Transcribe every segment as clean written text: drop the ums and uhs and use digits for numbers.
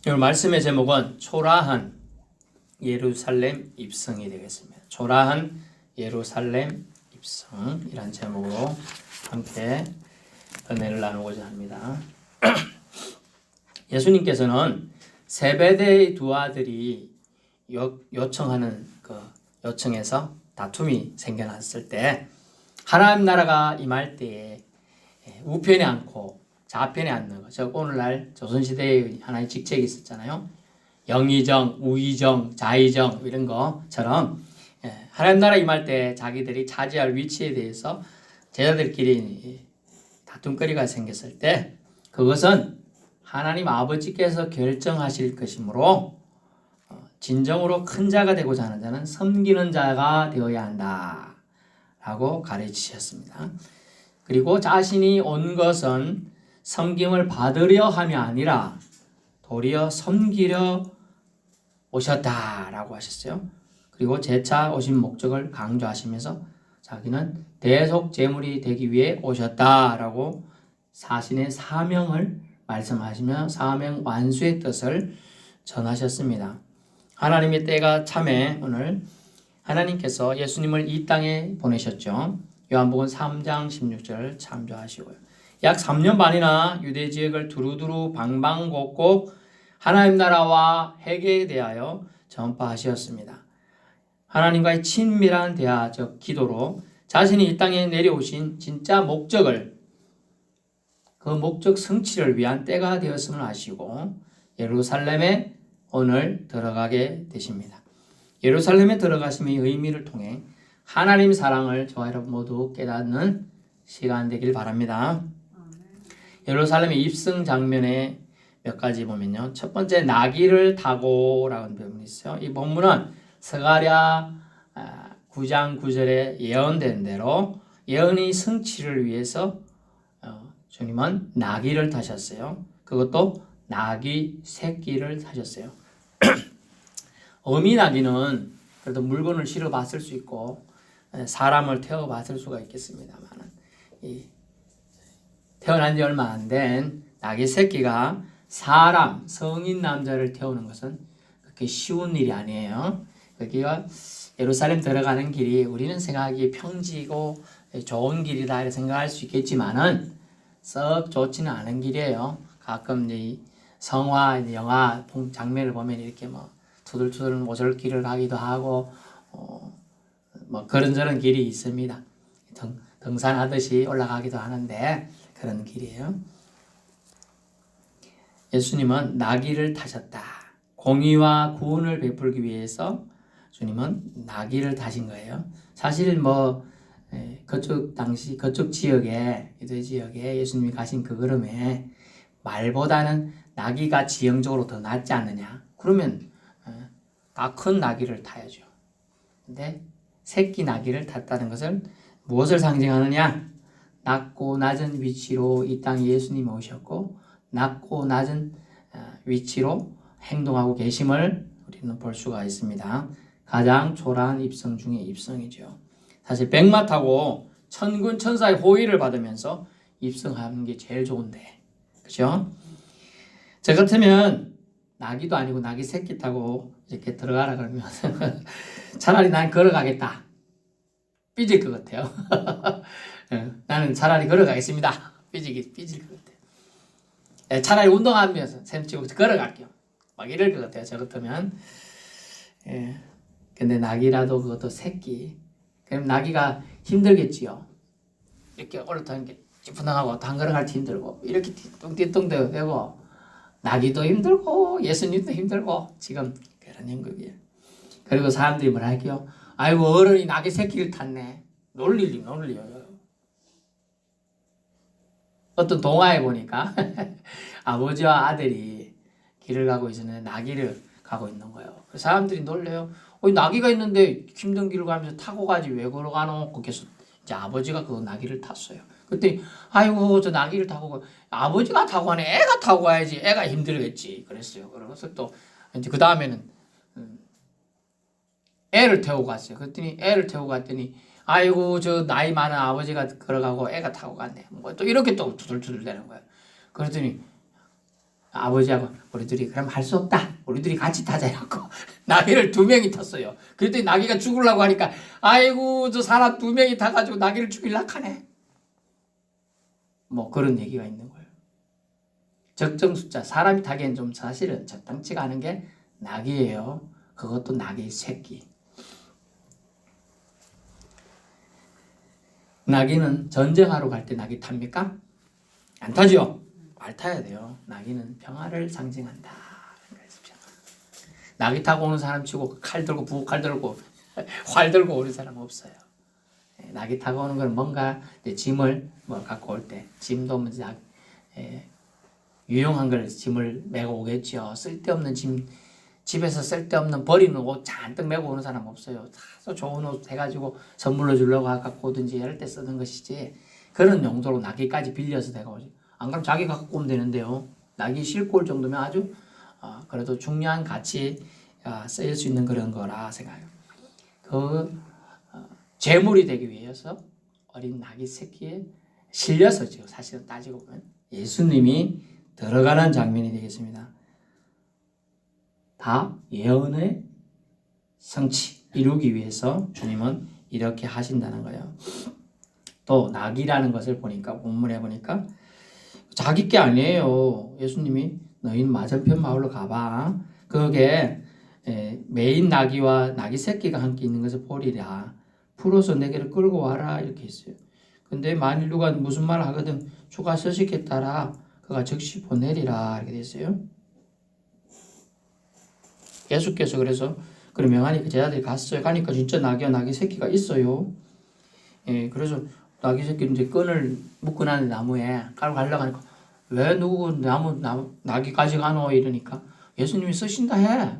오늘 말씀의 제목은 초라한 예루살렘 입성이 되겠습니다. 초라한 예루살렘 입성이란 제목으로 함께 은혜를 나누고자 합니다. 예수님께서는 세베대의 두 아들이 요청하는 그 요청에서 다툼이 생겨났을 때 하나님 나라가 임할 때에 우편에 앉고 좌편에 앉는 것, 즉 오늘날 조선시대의 하나의 직책이 있었잖아요. 영의정, 우의정, 자의정 이런 것처럼 하나님 나라 임할 때 자기들이 차지할 위치에 대해서 제자들끼리 다툼거리가 생겼을 때 그것은 하나님 아버지께서 결정하실 것이므로 진정으로 큰 자가 되고자 하는 자는 섬기는 자가 되어야 한다 라고 가르치셨습니다. 그리고 자신이 온 것은 섬김을 받으려 함이 아니라 도리어 섬기려 오셨다라고 하셨어요. 그리고 재차 오신 목적을 강조하시면서 자기는 대속제물이 되기 위해 오셨다라고 자신의 사명을 말씀하시며 사명 완수의 뜻을 전하셨습니다. 하나님의 때가 참에 오늘 하나님께서 예수님을 이 땅에 보내셨죠. 요한복음 3장 16절 참조하시고요. 약 3년 반이나 유대 지역을 두루두루 방방곡곡 하나님 나라와 회개에 대하여 전파하셨습니다. 하나님과의 친밀한 대화, 즉 기도로 자신이 이 땅에 내려오신 진짜 목적을, 그 목적 성취를 위한 때가 되었음을 아시고 예루살렘에 오늘 들어가게 되십니다. 예루살렘에 들어가심의 의미를 통해 하나님 사랑을 저와 여러분 모두 깨닫는 시간 되길 바랍니다. 예루살렘의 입성 장면에 몇 가지 보면요. 첫 번째, 나귀를 타고 라는 부분이 있어요. 이 본문은 스가랴 9장 9절에 예언된 대로 예언의 성취를 위해서 주님은 나귀를 타셨어요. 그것도 나귀 새끼를 타셨어요. 어미 나귀는 그래도 물건을 실어 봤을 수 있고 사람을 태워 봤을 수가 있겠습니다만 태어난 지 얼마 안 된 나귀 새끼가 사람, 성인 남자를 태우는 것은 그렇게 쉬운 일이 아니에요. 여기가 예루살렘 들어가는 길이 우리는 생각하기에 평지고 좋은 길이다 이렇게 생각할 수 있겠지만은 썩 좋지는 않은 길이에요. 가끔 이 성화, 영화 장면을 보면 이렇게 뭐 투들투들 모절길을 가기도 하고 뭐 그런저런 길이 있습니다. 등산하듯이 올라가기도 하는데 그런 길이에요. 예수님은 나귀를 타셨다. 공의와 구원을 베풀기 위해서 주님은 나귀를 타신 거예요. 사실 뭐 그쪽 당시 그쪽 지역에 유대 지역에 예수님이 가신 그 걸음에 말보다는 나귀가 지형적으로 더 낫지 않느냐? 그러면 다 큰 나귀를 타야죠. 근데 새끼 나귀를 탔다는 것은 무엇을 상징하느냐? 낮고 낮은 위치로 이 땅에 예수님이 오셨고 낮고 낮은 위치로 행동하고 계심을 우리는 볼 수가 있습니다. 가장 초라한 입성 중에 입성이죠. 사실 백마 타고 천군 천사의 호의를 받으면서 입성하는 게 제일 좋은데, 그렇죠? 저 같으면 나귀도 아니고 나귀 새끼 타고 이렇게 들어가라 그러면 차라리 난 걸어가겠다. 삐질 것 같아요. 나는 차라리 걸어가겠습니다. 삐질 것 같아요. 차라리 운동하면서 샘 치고 걸어갈게요. 막 이럴 것 같아요. 저 같으면. 근데 나귀라도 그것도 새끼. 그럼 나귀가 힘들겠지요. 이렇게 올라타는 게 찌푸당하고 단 걸어갈 때 힘들고 이렇게 뚱뚱뚱 되고 나귀도 힘들고 예수님도 힘들고 지금 그런 형국이에요. 그리고 사람들이 뭐라 할게요. 아이고 어른이 나귀 새끼를 탔네. 놀려요. 어떤 동화에 보니까 아버지와 아들이 길을 가고 있었는데 나귀를 가고 있는 거예요. 사람들이 놀래요. 나귀가 있는데 힘든 길을 가면서 타고 가지 왜 걸어가노? 그래서 이제 아버지가 그 나귀를 탔어요. 그때 아이고 저 나귀를 타고 가. 아버지가 타고 가네. 애가 타고 가야지. 애가 힘들겠지. 그랬어요. 그래서 또 이제 그 다음에는 애를 태우고 갔어요. 그랬더니 애를 태우고 갔더니 아이고 저 나이 많은 아버지가 걸어가고 애가 타고 갔네. 뭐 또 이렇게 또 두들두들 되는 거예요. 그랬더니 아버지하고 우리 둘이 그럼 할 수 없다. 우리 둘이 같이 타자 해갖고 나귀를 2명이 탔어요. 그랬더니 나귀가 죽으려고 하니까 아이고 저 사람 2명이 타가지고 나귀를 죽이려고 하네. 뭐 그런 얘기가 있는 거예요. 적정 숫자, 사람이 타기엔 좀 사실은 적당치가 않은 게 나귀예요. 그것도 나귀 새끼. 나귀는 전쟁하러 갈 때 나귀 탑니까? 안 타죠? 말 타야 돼요. 나귀는 평화를 상징한다. 나귀 타고 오는 사람 치고 칼 들고 부엌칼 들고 활 들고 오는 사람 없어요. 나귀 타고 오는 건 뭔가 짐을 뭐 갖고 올 때 짐도 뭐 유용한 걸 짐을 메고 오겠죠. 쓸데없는 짐, 집에서 쓸데없는 버리는 옷 잔뜩 메고 오는 사람 없어요. 다 좋은 옷 해가지고 선물로 주려고 갖고 오든지 이럴 때 쓰는 것이지 그런 용도로 나귀까지 빌려서 내가 오지. 안 그러면 자기 갖고 오면 되는데요. 나귀 싣고 올 정도면 아주 그래도 중요한 가치 쓰일 수 있는 그런 거라 생각해요. 제물이 되기 위해서 어린 나귀 새끼에 실려서 지금 사실은 따지고 보면 예수님이 들어가는 장면이 되겠습니다. 다 예언의 성취 이루기 위해서 주님은 이렇게 하신다는 거예요. 또 나귀라는 것을 보니까 본문에 보니까 자기 게 아니에요. 예수님이 너희는 맞은편 마을로 가봐. 그게 메인 나귀와 나귀 새끼가 함께 있는 것을 보리라. 풀어서 내게를 끌고 와라 이렇게 했어요. 근데 만일 누가 무슨 말을 하거든 주가 서식에 따라 그가 즉시 보내리라 이렇게 됐어요. 예수께서 그래서 그런 명하니 그 제자들이 갔어요. 가니까 진짜 나귀와 나귀 새끼가 있어요. 그래서 나귀 새끼는 이제 끈을 묶어놨는 나무에 깔고 가려고 하니까 왜 누구 나귀 가져가노 이러니까 예수님이 쓰신다 해.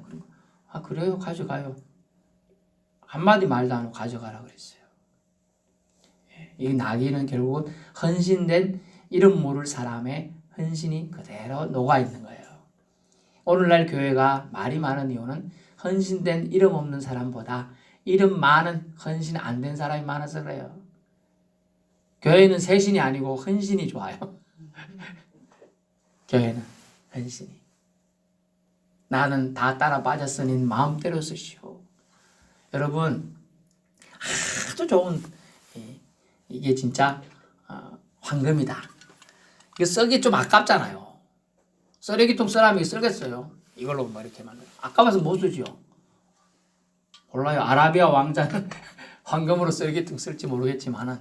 아 그래요 가져가요. 한마디 말도 안 하고 가져가라 그랬어요. 이 나귀는 결국은 헌신된 이름 모를 사람의 헌신이 그대로 녹아있는 거예요. 오늘날 교회가 말이 많은 이유는 헌신된 이름 없는 사람보다 이름 많은 헌신 안 된 사람이 많아서 그래요. 교회는 새신이 아니고 헌신이 좋아요. 교회는 헌신이. 나는 다 따라 빠졌으니 마음대로 쓰시오. 여러분 아주 좋은 이게 진짜 황금이다. 이거 썰기 좀 아깝잖아요. 쓰레기통 쓰라면 쓰겠어요. 이걸로 뭐 이렇게 만들어. 아까워서 못 쓰죠. 몰라요. 아라비아 왕자는 황금으로 쓰레기통 쓸지 모르겠지만은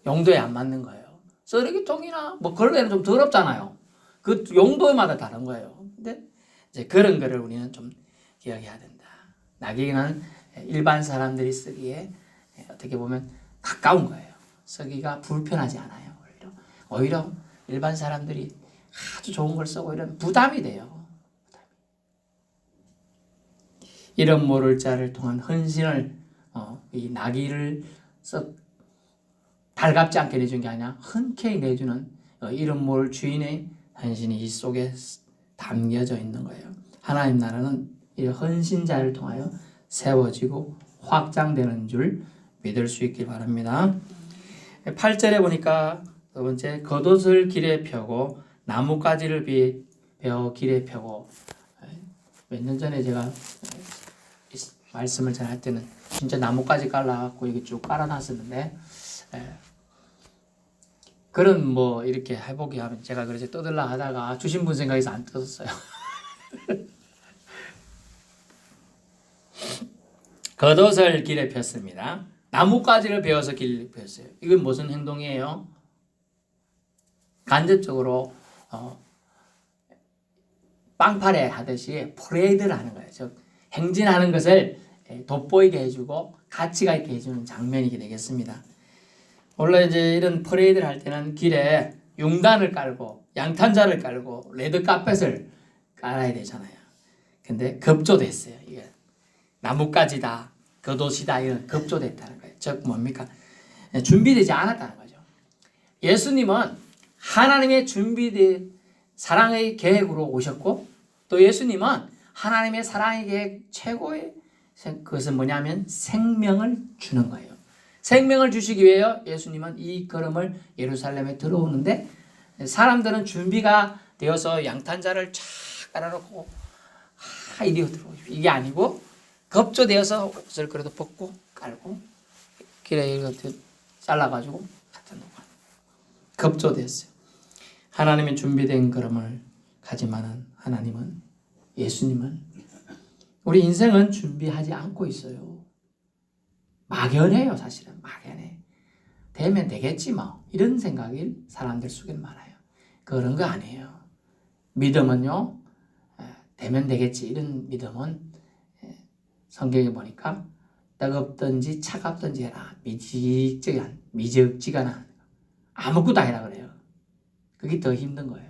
용도에 안 맞는 거예요. 쓰레기통이나 뭐 그런 애는 좀 더럽잖아요. 그 용도마다 다른 거예요. 근데 이제 그런 거를 우리는 좀 기억해야 된다. 나귀는 일반 사람들이 쓰기에 어떻게 보면 가까운 거예요. 쓰기가 불편하지 않아요. 오히려 일반 사람들이 아주 좋은 걸 쓰고 이런 부담이 돼요. 이름 모를 자를 통한 헌신을 이 나귀를 달갑지 않게 내준 게 아니라 흔쾌히 내주는 이름 모를 주인의 헌신이 이 속에 담겨져 있는 거예요. 하나님 나라는 이 헌신자를 통하여 세워지고 확장되는 줄 믿을 수 있길 바랍니다. 8절에 보니까 두 번째 겉옷을 길에 펴고 나뭇가지를 베어 길에 펴고 몇 년 전에 제가 말씀을 전할 때는 진짜 나뭇가지 깔라갖고 이게 쭉 깔아놨었는데 그런 뭐 이렇게 해보게 하면 제가 그래서 떠들라 하다가 주신 분 생각해서 안 뜯었어요. 겉옷을 길에 폈습니다. 나뭇가지를 베어서 길에 폈어요. 이건 무슨 행동이에요? 간접적으로 빵파레 하듯이 퍼레이드를 하는 거예요. 즉 행진하는 것을 돋보이게 해주고 가치가 있게 해주는 장면이게 되겠습니다. 원래 이제 이런 퍼레이드를 할 때는 길에 융단을 깔고 양탄자를 깔고 레드카펫을 깔아야 되잖아요. 근데 급조됐어요. 이게 나뭇가지다, 겉옷이다 이런 급조됐다는 거예요. 즉 뭡니까? 준비되지 않았다는 거죠. 예수님은 하나님의 준비된 사랑의 계획으로 오셨고 또 예수님은 하나님의 사랑의 계획 최고의 그것은 뭐냐면 생명을 주는 거예요. 생명을 주시기 위해 예수님은 이 걸음을 예루살렘에 들어오는데 사람들은 준비가 되어서 양탄자를 쫙 깔아놓고 이리 들어오고 이게 아니고 겁조되어서 옷을 그래도 벗고 깔고 길에 이렇게 잘라가지고 갖다 놓고 겁조됐어요. 하나님의 준비된 걸음을 가지만은 하나님은 예수님은 우리 인생은 준비하지 않고 있어요. 막연해요. 사실은 막연해. 되면 되겠지 뭐 이런 생각이 사람들 속에 많아요. 그런 거 아니에요. 믿음은요 되면 되겠지 이런 믿음은 성경에 보니까 뜨겁든지 차갑든지 해라. 미적지간한 아무것도 아니라 그래요. 그게 더 힘든 거예요.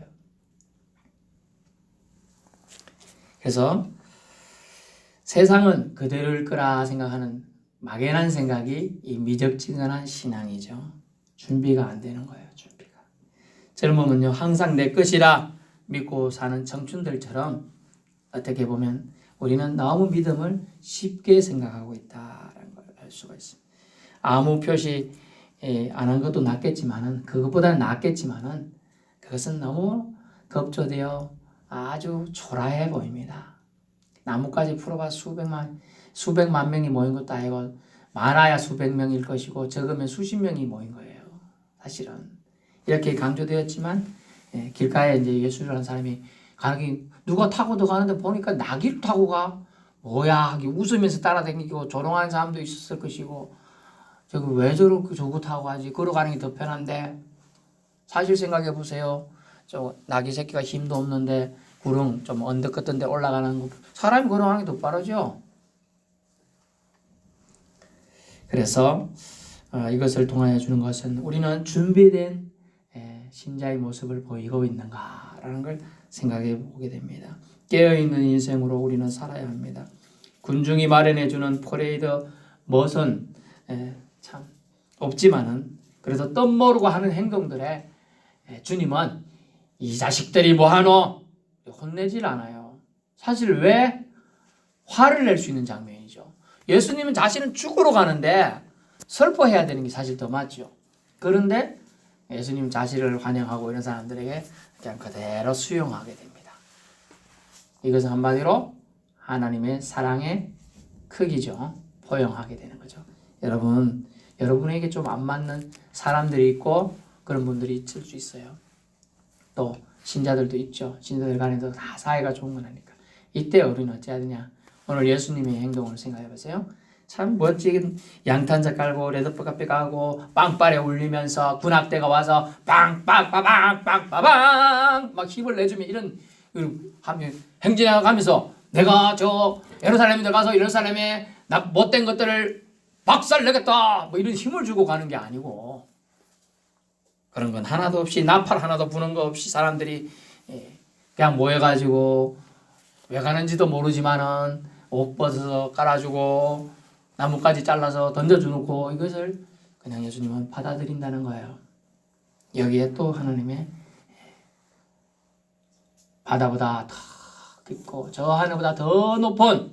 그래서 세상은 그대로일 거라 생각하는 막연한 생각이 이 미적지근한 신앙이죠. 준비가 안 되는 거예요. 준비가. 젊음은요 항상 내 것이라 믿고 사는 청춘들처럼 어떻게 보면 우리는 너무 믿음을 쉽게 생각하고 있다는 걸 알 수가 있습니다. 아무 표시 안 한 것도 낫겠지만은 그것보다는 낫겠지만은 그것은 너무 겁조되어 아주 초라해 보입니다. 나뭇가지 풀어봐 수백만 명이 모인 것도 아니고 많아야 수백 명일 것이고 적으면 수십 명이 모인 거예요. 사실은 이렇게 강조되었지만 길가에 이제 예수라는 사람이 가기 누가 타고도 가는데 보니까 나귀를 타고 가. 뭐야 웃으면서 따라다니고 조롱하는 사람도 있었을 것이고 저거 왜 저거 타고 가지 걸어가는 게 더 편한데 사실 생각해 보세요. 저 나귀 새끼가 힘도 없는데 구릉 좀 언덕 같은 데 올라가는 거 사람이 걸어가는 게 더 빠르죠. 그래서 이것을 통하여 주는 것은 우리는 준비된 신자의 모습을 보이고 있는가라는 걸 생각해 보게 됩니다. 깨어있는 인생으로 우리는 살아야 합니다. 군중이 마련해주는 퍼레이드 멋은 참 없지만은 그래서 덤모르고 하는 행동들에 주님은 이 자식들이 뭐하노? 혼내질 않아요. 사실 왜? 화를 낼 수 있는 장면이죠. 예수님은 자신은 죽으러 가는데 슬퍼해야 되는 게 사실 더 맞죠. 그런데 예수님 자신을 환영하고 이런 사람들에게 그냥 그대로 수용하게 됩니다. 이것은 한마디로 하나님의 사랑의 크기죠. 포용하게 되는 거죠. 여러분에게 좀 안 맞는 사람들이 있고 그런 분들이 있을 수 있어요. 또 신자들도 있죠. 신자들 간에도 다 사이가 좋은 건 아니까. 이때 우리는 어찌해야 되냐. 오늘 예수님의 행동을 생각해 보세요. 참 멋지게 양탄자 깔고 레드불 앞에 가고 빵빠레 울리면서 군악대가 와서 빵빵빠빵빵빠빵 막 힘을 내주면 이런 행진해 가면서 내가 저 예루살렘에 들어가서 예루살렘에 못된 것들을 박살내겠다 뭐 이런 힘을 주고 가는 게 아니고 그런 건 하나도 없이 나팔 하나도 부는 거 없이 사람들이 그냥 모여가지고 왜 가는지도 모르지만은 옷 벗어서 깔아주고 나뭇가지 잘라서 던져주고 이것을 그냥 예수님은 받아들인다는 거예요. 여기에 또 하나님의 바다보다 더 깊고 저 하늘보다 더 높은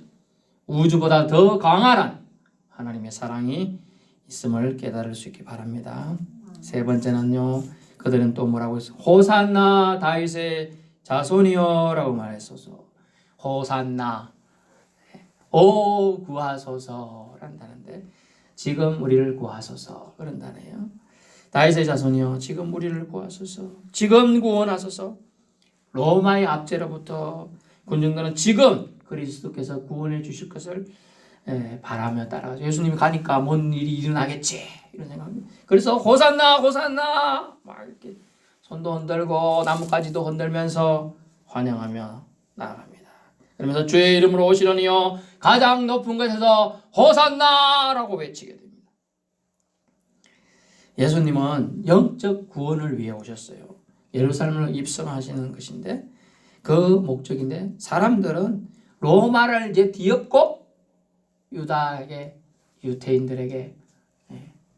우주보다 더 강한 하나님의 사랑이 있음을 깨달을 수 있기 바랍니다. 세 번째는요. 그들은 또 뭐라고 했어요? 호산나 다윗의 자손이여 라고 말했어서 호산나 오 구하소서 한다는데 지금 우리를 구하소서 그런다네요. 다윗의 자손이여 지금 우리를 구하소서 지금 구원하소서. 로마의 압제로부터 군중들은 지금 그리스도께서 구원해 주실 것을 바라며 따라가죠. 예수님이 가니까 뭔 일이 일어나겠지 이런 생각입니다. 그래서 호산나 호산나 막 이렇게 손도 흔들고 나뭇가지도 흔들면서 환영하며 나아갑니다. 그러면서 주의 이름으로 오시려니요 가장 높은 곳에서 호산나라고 외치게 됩니다. 예수님은 영적 구원을 위해 오셨어요. 예루살렘을 입성하시는 것인데 그 목적인데 사람들은 로마를 이제 뒤엎고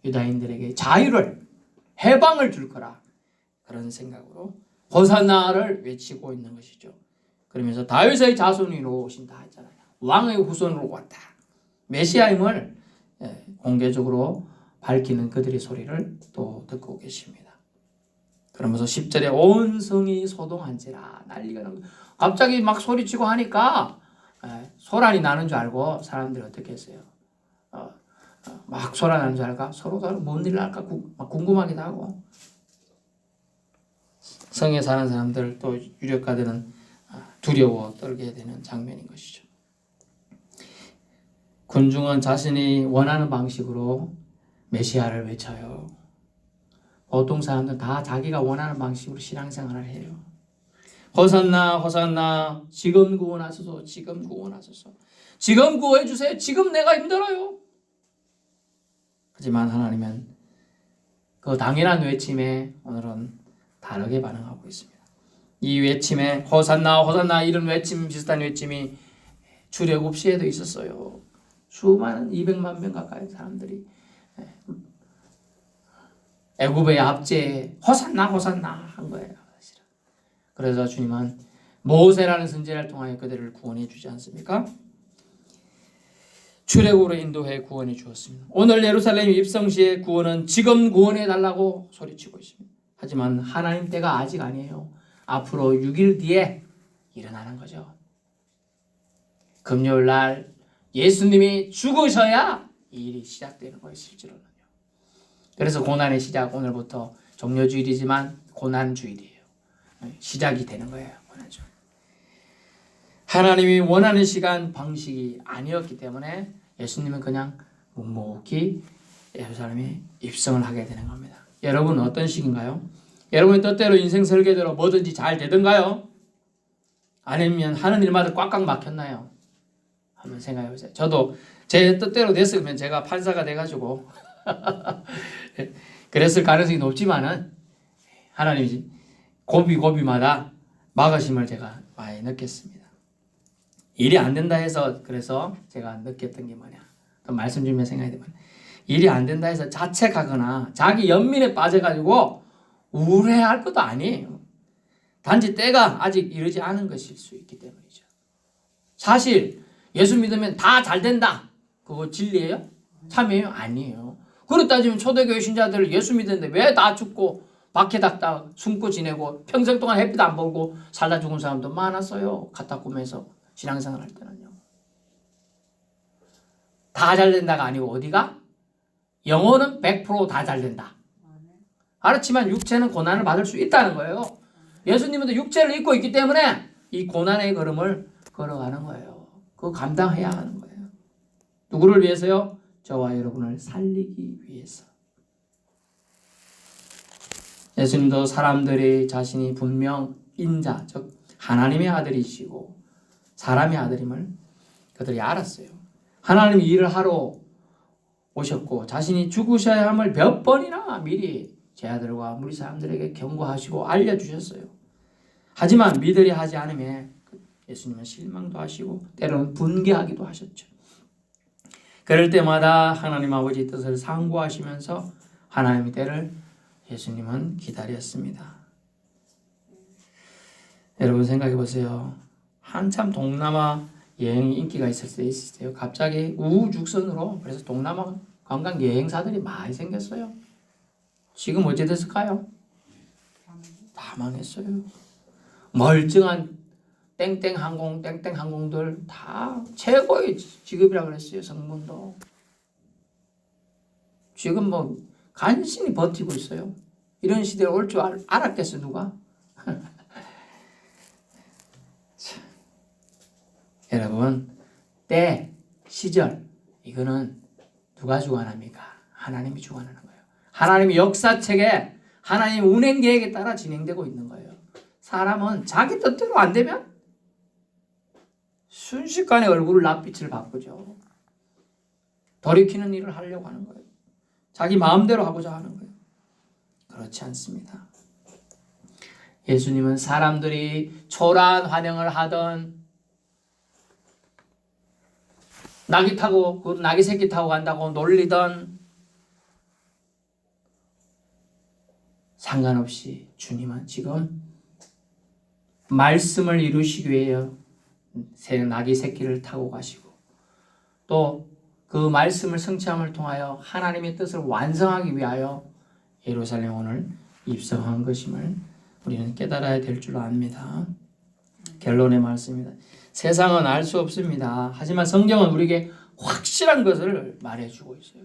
유다인들에게 자유를 해방을 줄 거라 그런 생각으로 호산나를 외치고 있는 것이죠. 그러면서 다윗의 자손으로 오신다 했잖아요. 왕의 후손으로 왔다. 메시아임을 공개적으로 밝히는 그들의 소리를 또 듣고 계십니다. 그러면서 10절에 온 성이 소동한지라 난리가 나고 갑자기 막 소리치고 하니까 소란이 나는 줄 알고 사람들이 어떻게 했어요? 막 소란 나는 줄 알까? 서로 뭔 일 날까 막 궁금하기도 하고 성에 사는 사람들 또 유력가들은 두려워 떨게 되는 장면인 것이죠. 군중은 자신이 원하는 방식으로 메시아를 외쳐요. 보통 사람들은 다 자기가 원하는 방식으로 신앙생활을 해요. 호산나 호산나 지금 구원하소서 지금 구원하소서 지금 구원해 주세요. 지금 내가 힘들어요. 하지만 하나님은 그 당연한 외침에 오늘은 다르게 반응하고 있습니다. 이 외침에 호산나 호산나 이런 외침 비슷한 외침이 출애굽 시에도 있었어요. 수많은 200만 명 가까이 사람들이 애굽의 압제에 호산나 호산나 한 거예요. 그래서 주님은 모세라는 선지자를 통하여 그들을 구원해 주지 않습니까? 출애굽으로 인도해 구원해 주었습니다. 오늘 예루살렘 입성 시의 구원은 지금 구원해 달라고 소리치고 있습니다. 하지만 하나님 때가 아직 아니에요. 앞으로 6일 뒤에 일어나는 거죠. 금요일 날 예수님이 죽으셔야 이 일이 시작되는 거예요. 실제로는요. 그래서 고난의 시작 오늘부터 종료주일이지만 고난주일이에요. 시작이 되는 거예요. 고난주일. 하나님이 원하는 시간 방식이 아니었기 때문에 예수님은 그냥 묵묵히 예루살렘에 입성을 하게 되는 겁니다. 여러분은 어떤 식인가요? 여러분의 뜻대로 인생 설계대로 뭐든지 잘 되던가요? 아니면 하는 일마다 꽉꽉 막혔나요? 한번 생각해 보세요. 저도 제 뜻대로 됐으면 제가 판사가 돼가지고 그랬을 가능성이 높지만은 하나님이 고비고비마다 막으심을 제가 많이 느꼈습니다. 일이 안 된다 해서 그래서 제가 느꼈던 게 뭐냐? 또 말씀 주면 생각이 되면 일이 안 된다 해서 자책하거나 자기 연민에 빠져가지고 우울해할 것도 아니에요. 단지 때가 아직 이르지 않은 것일 수 있기 때문이죠. 사실 예수 믿으면 다 잘 된다. 그거 진리예요? 참이에요? 아니에요. 그렇다 따지면 초대교회 신자들 예수 믿었는데 왜 다 죽고 박해 닥다 숨고 지내고 평생 동안 햇빛 안 보고 살다 죽은 사람도 많았어요. 갖다 꾸면서 신앙생활 할 때는요. 다 잘 된다가 아니고 어디가? 영혼은 100% 다 잘 된다. 그렇지만 육체는 고난을 받을 수 있다는 거예요. 예수님은 육체를 입고 있기 때문에 이 고난의 걸음을 걸어가는 거예요. 그거 감당해야 하는 거예요. 누구를 위해서요? 저와 여러분을 살리기 위해서. 예수님도 사람들이 자신이 분명 인자, 즉 하나님의 아들이시고 사람의 아들임을 그들이 알았어요. 하나님이 일을 하러 오셨고 자신이 죽으셔야 함을 몇 번이나 미리 제 아들과 우리 사람들에게 경고하시고 알려주셨어요. 하지만 믿으려 하지 않으면 예수님은 실망도 하시고 때로는 분개하기도 하셨죠. 그럴 때마다 하나님 아버지의 뜻을 상고하시면서 하나님의 때를 예수님은 기다렸습니다. 여러분 생각해 보세요. 한참 동남아 여행이 인기가 있을 때 있었어요. 갑자기 우후죽순으로 그래서 동남아 관광 여행사들이 많이 생겼어요. 지금 어찌 됐을까요? 다 망했어요. 멀쩡한 땡땡 항공들 다 최고의 직업이라고 그랬어요. 성분도. 지금 뭐 간신히 버티고 있어요. 이런 시대에 올 줄 알았겠어 누가? 여러분 때, 시절 이거는 누가 주관합니까? 하나님이 주관하는 거예요. 하나님의 역사책에 하나님 운행 계획에 따라 진행되고 있는 거예요. 사람은 자기 뜻대로 안 되면 순식간에 얼굴을 낯빛을 바꾸죠. 돌이키는 일을 하려고 하는 거예요. 자기 마음대로 하고자 하는 거예요. 그렇지 않습니다. 예수님은 사람들이 초라한 환영을 하던 나귀 타고 그 나귀 새끼 타고 간다고 놀리던 상관없이 주님은 지금 말씀을 이루시기 위해 나귀 새끼를 타고 가시고 또 그 말씀을 성취함을 통하여 하나님의 뜻을 완성하기 위하여 예루살렘 오늘 입성한 것임을 우리는 깨달아야 될 줄 압니다. 결론의 말씀입니다. 세상은 알 수 없습니다. 하지만 성경은 우리에게 확실한 것을 말해주고 있어요.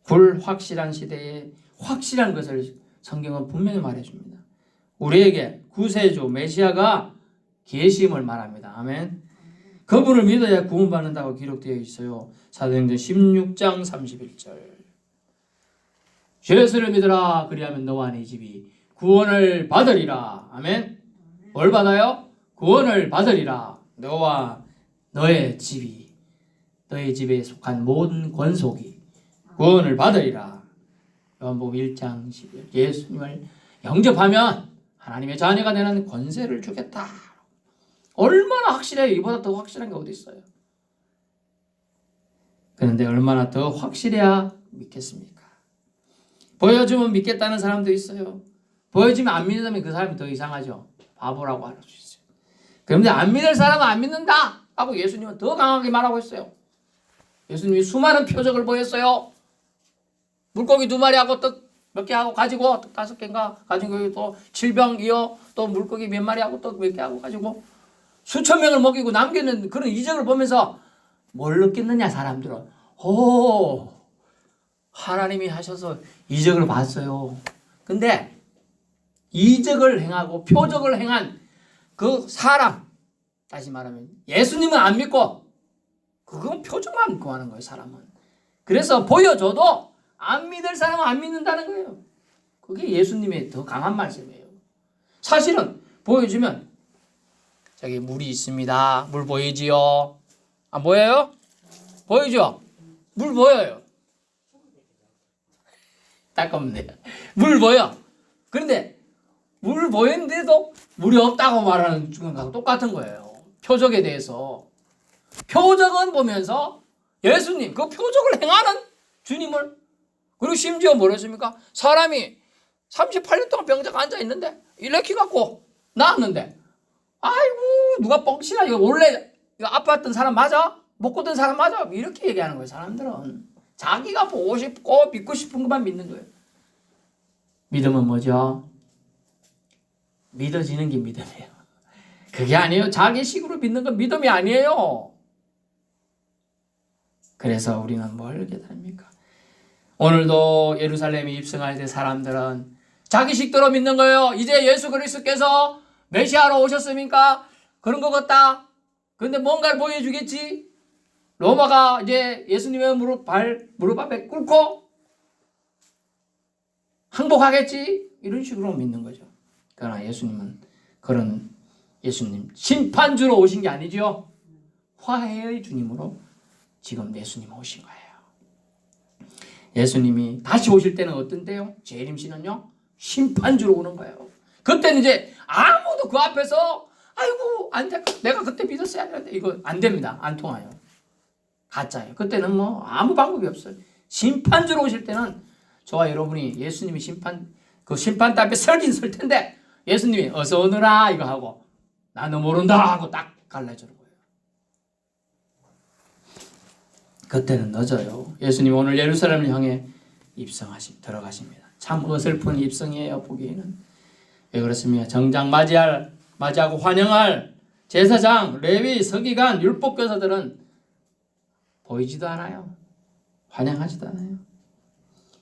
불확실한 시대에 확실한 것을 성경은 분명히 말해줍니다. 우리에게 구세주 메시아가 계심을 말합니다. 아멘. 그분을 믿어야 구원받는다고 기록되어 있어요. 사도행전 16장 31절. 예수를 믿으라 그리하면 너와 네 집이 구원을 받으리라. 아멘. 뭘 받아요? 구원을 받으리라. 너와 너의 집이, 너의 집에 속한 모든 권속이 구원을 받으리라. 요한복음 1장 11. 예수님을 영접하면 하나님의 자녀가 되는 권세를 주겠다. 얼마나 확실해요. 이보다 더 확실한 게 어디 있어요? 그런데 얼마나 더 확실해야 믿겠습니까? 보여주면 믿겠다는 사람도 있어요. 보여주면 안 믿는다면 그 사람이 더 이상하죠. 바보라고 할 수 있어요. 그런데 안 믿을 사람은 안 믿는다 하고 예수님은 더 강하게 말하고 있어요. 예수님이 수많은 표적을 보였어요. 물고기 2마리하고 떡 몇 개 하고 가지고 떡 5개인가 가지고 또 질병이요 또 물고기 몇 마리하고 떡 몇 개 하고 가지고 수천 명을 먹이고 남기는 그런 이적을 보면서 뭘 느꼈느냐 사람들은. 오, 하나님이 하셔서 이적을 봤어요. 근데 이적을 행하고 표적을 행한 그 사람, 다시 말하면 예수님은 안 믿고 그건 표적만 믿고 하는 거예요. 사람은. 그래서 보여줘도 안 믿을 사람은 안 믿는다는 거예요. 그게 예수님의 더 강한 말씀이에요. 사실은 보여주면 저기 물이 있습니다. 물 보이지요? 안 보여요? 보이죠? 물 보여요. 따끔네요. 물 보여. 그런데 물 보이는데도 물이 없다고 말하는 거하고 똑같은 거예요. 표적에 대해서. 표적은 보면서 예수님, 그 표적을 행하는 주님을, 그리고 심지어 뭐랬습니까? 사람이 38년 동안 병자가 앉아있는데 일렉키 갖고 나왔는데 아이고 누가 뻥치나 이거 원래 이거 아팠던 사람 맞아? 못 걷던 사람 맞아? 이렇게 얘기하는 거예요. 사람들은 자기가 보고 싶고 믿고 싶은 것만 믿는 거예요. 믿음은 뭐죠? 믿어지는 게 믿음이에요. 그게 아니에요. 자기식으로 믿는 건 믿음이 아니에요. 그래서 우리는 뭘 깨달습니까? 오늘도 예루살렘에 입성할 때 사람들은 자기식대로 믿는 거예요. 이제 예수 그리스도께서 메시아로 오셨습니까? 그런 것 같다. 그런데 뭔가를 보여주겠지? 로마가 이제 예수님의 무릎 앞에 꿇고 항복하겠지? 이런 식으로 믿는 거죠. 그러나 예수님은 그런 예수님 심판주로 오신 게 아니죠. 화해의 주님으로 지금 예수님 오신 거예요. 예수님이 다시 오실 때는 어떤 때요? 재림시는요? 심판주로 오는 거예요. 그때는 이제 아무도 그 앞에서 아이고 안 돼. 내가 그때 믿었어야 되는데 이거 안 됩니다. 안 통해요. 가짜예요. 그때는 뭐 아무 방법이 없어요. 심판주로 오실 때는 저와 여러분이 예수님이 그 심판 앞에 설긴 설 텐데 예수님이 어서 오너라 이거 하고 나 너 모른다 하고 딱 갈라주는 거예요. 그때는 늦어요. 예수님 오늘 예루살렘을 향해 들어가십니다. 참 어설픈 입성이에요. 보기에는. 왜 그렇습니까? 정작 맞이하고 환영할 제사장, 레위, 서기관, 율법교사들은 보이지도 않아요. 환영하지도 않아요.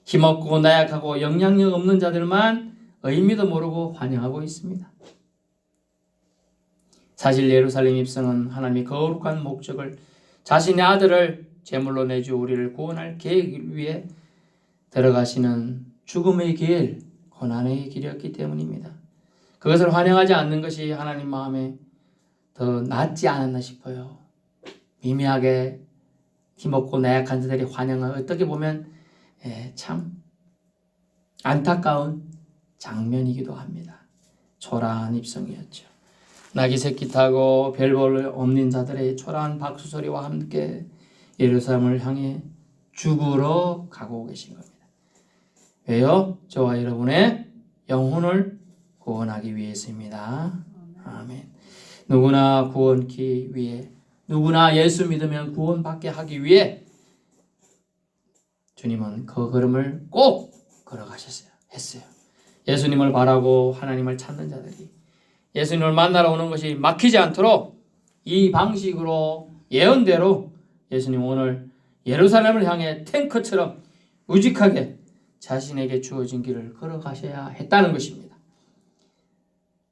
힘없고 나약하고 영향력 없는 자들만 의미도 모르고 환영하고 있습니다. 사실 예루살렘 입성은 하나님의 거룩한 목적을 자신의 아들을 제물로 내주 우리를 구원할 계획을 위해 들어가시는 죽음의 길, 고난의 길이었기 때문입니다. 그것을 환영하지 않는 것이 하나님 마음에 더 낫지 않았나 싶어요. 미미하게 힘없고 나약한 자들이 환영을 어떻게 보면 참 안타까운 장면이기도 합니다. 초라한 입성이었죠. 나귀 새끼 타고 별 볼 없는 자들의 초라한 박수 소리와 함께 예루살렘을 향해 죽으러 가고 계신 겁니다. 왜요? 저와 여러분의 영혼을 구원하기 위해서입니다. 아멘. 누구나 구원기 위해, 누구나 예수 믿으면 구원받게 하기 위해 주님은 그 걸음을 꼭 걸어가셨어요. 했어요. 예수님을 바라고 하나님을 찾는 자들이 예수님을 만나러 오는 것이 막히지 않도록 이 방식으로 예언대로 예수님 오늘 예루살렘을 향해 탱크처럼 우직하게 자신에게 주어진 길을 걸어가셔야 했다는 것입니다.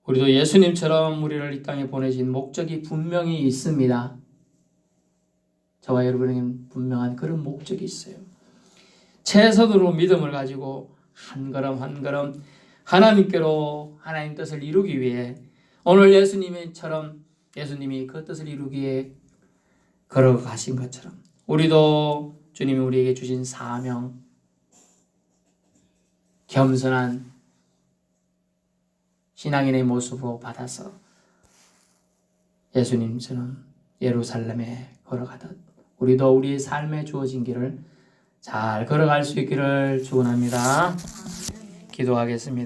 우리도 예수님처럼 우리를 이 땅에 보내신 목적이 분명히 있습니다. 저와 여러분에게는 분명한 그런 목적이 있어요. 최선으로 믿음을 가지고 한 걸음 한 걸음 하나님께로 하나님 뜻을 이루기 위해 오늘 예수님처럼 예수님이 그 뜻을 이루기 위해 걸어가신 것처럼 우리도 주님이 우리에게 주신 사명, 겸손한 신앙인의 모습으로 받아서 예수님처럼 예루살렘에 걸어가듯 우리도 우리의 삶에 주어진 길을 잘 걸어갈 수 있기를 축원합니다. 기도하겠습니다.